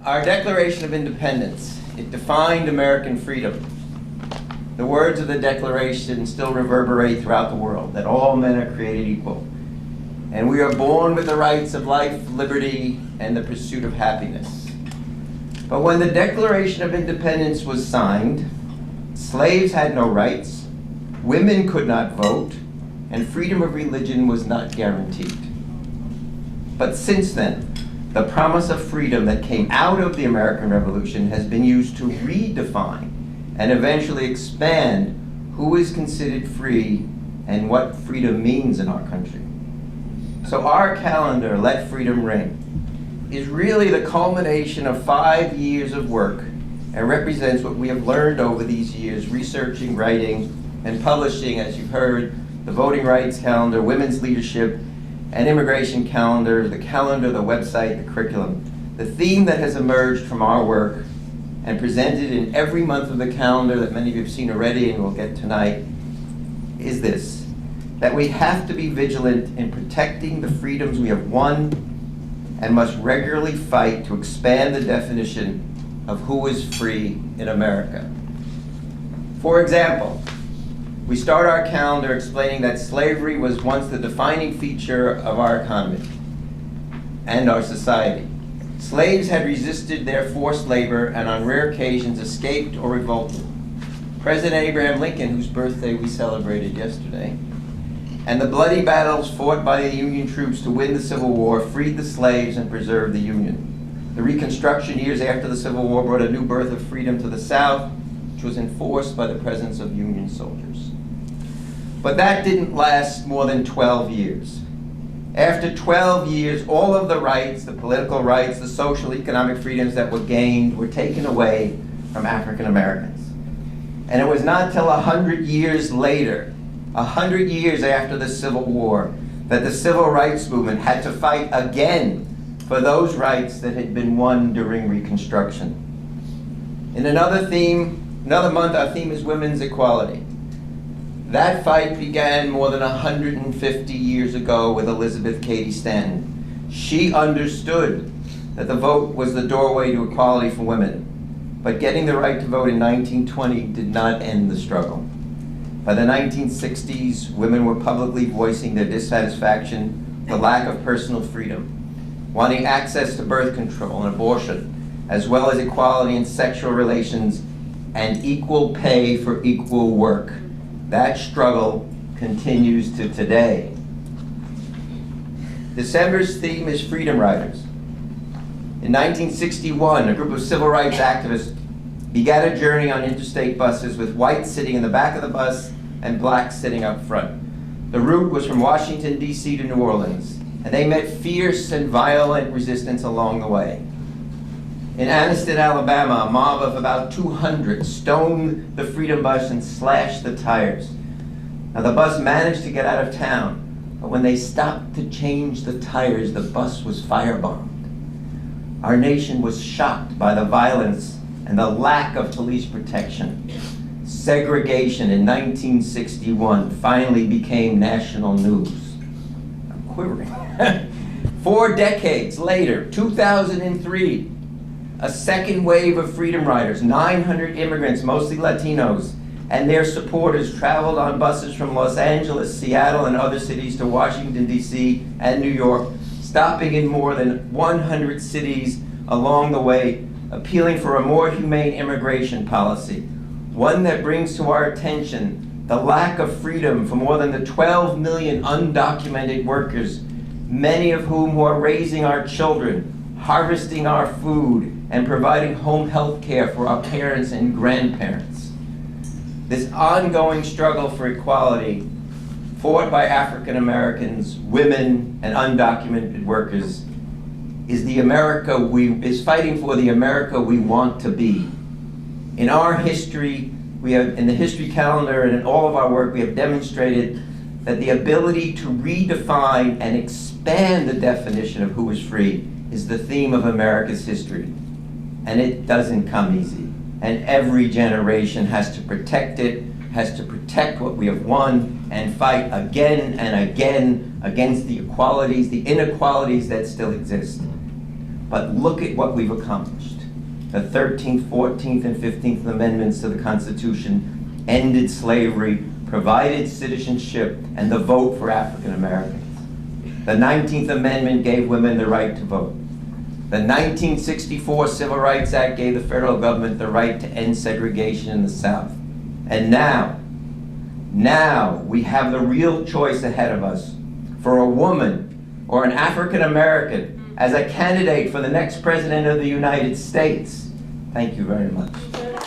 Our Declaration of Independence, it defined American freedom. The words of the Declaration still reverberate throughout the world, that all men are created equal. And we are born with the rights of life, liberty, and the pursuit of happiness. But when the Declaration of Independence was signed, slaves had no rights, women could not vote, and freedom of religion was not guaranteed. But since then, the promise of freedom that came out of the American Revolution has been used to redefine and eventually expand who is considered free and what freedom means in our country. So our calendar, Let Freedom Ring, is really the culmination of 5 years of work and represents what we have learned over these years, researching, writing, and publishing, as you've heard, the voting rights calendar, women's leadership, and immigration calendar, the website, the curriculum. The theme that has emerged from our work and presented in every month of the calendar that many of you have seen already and we'll get tonight is this, that we have to be vigilant in protecting the freedoms we have won and must regularly fight to expand the definition of who is free in America. For example, we start our calendar explaining that slavery was once the defining feature of our economy and our society. Slaves had resisted their forced labor and on rare occasions escaped or revolted. President Abraham Lincoln, whose birthday we celebrated yesterday, and the bloody battles fought by the Union troops to win the Civil War freed the slaves and preserved the Union. The Reconstruction years after the Civil War brought a new birth of freedom to the South, which was enforced by the presence of Union soldiers. But that didn't last more than 12 years. After 12 years, all of the rights, the political rights, the social, economic freedoms that were gained were taken away from African Americans. And it was not till 100 years later, 100 years after the Civil War, that the civil rights movement had to fight again for those rights that had been won during Reconstruction. In another month, our theme is women's equality. That fight began more than 150 years ago with Elizabeth Cady Stanton. She understood that the vote was the doorway to equality for women, but getting the right to vote in 1920 did not end the struggle. By the 1960s, women were publicly voicing their dissatisfaction, the lack of personal freedom, wanting access to birth control and abortion, as well as equality in sexual relations and equal pay for equal work. That struggle continues to today. December's theme is Freedom Riders. In 1961, a group of civil rights activists began a journey on interstate buses with whites sitting in the back of the bus and blacks sitting up front. The route was from Washington, D.C. to New Orleans, and they met fierce and violent resistance along the way. In Anniston, Alabama, a mob of about 200 stoned the Freedom Bus and slashed the tires. Now, the bus managed to get out of town, but when they stopped to change the tires, the bus was firebombed. Our nation was shocked by the violence and the lack of police protection. Segregation in 1961 finally became national news. I'm quivering. 4 decades later, 2003, a second wave of Freedom Riders, 900 immigrants, mostly Latinos, and their supporters traveled on buses from Los Angeles, Seattle, and other cities to Washington, D.C. and New York, stopping in more than 100 cities along the way, appealing for a more humane immigration policy, one that brings to our attention the lack of freedom for more than the 12 million undocumented workers, many of whom who are raising our children, harvesting our food, and providing home health care for our parents and grandparents. This ongoing struggle for equality, fought by African Americans, women, and undocumented workers, is fighting for the America we want to be. In our history, in the history calendar and in all of our work, we have demonstrated that the ability to redefine and expand the definition of who is free is the theme of America's history. And it doesn't come easy. And every generation has to protect it, has to protect what we have won, and fight again and again against the inequalities that still exist. But look at what we've accomplished. The 13th, 14th, and 15th Amendments to the Constitution ended slavery, provided citizenship, and the vote for African Americans. The 19th Amendment gave women the right to vote. The 1964 Civil Rights Act gave the federal government the right to end segregation in the South. And now we have the real choice ahead of us for a woman or an African American as a candidate for the next president of the United States. Thank you very much.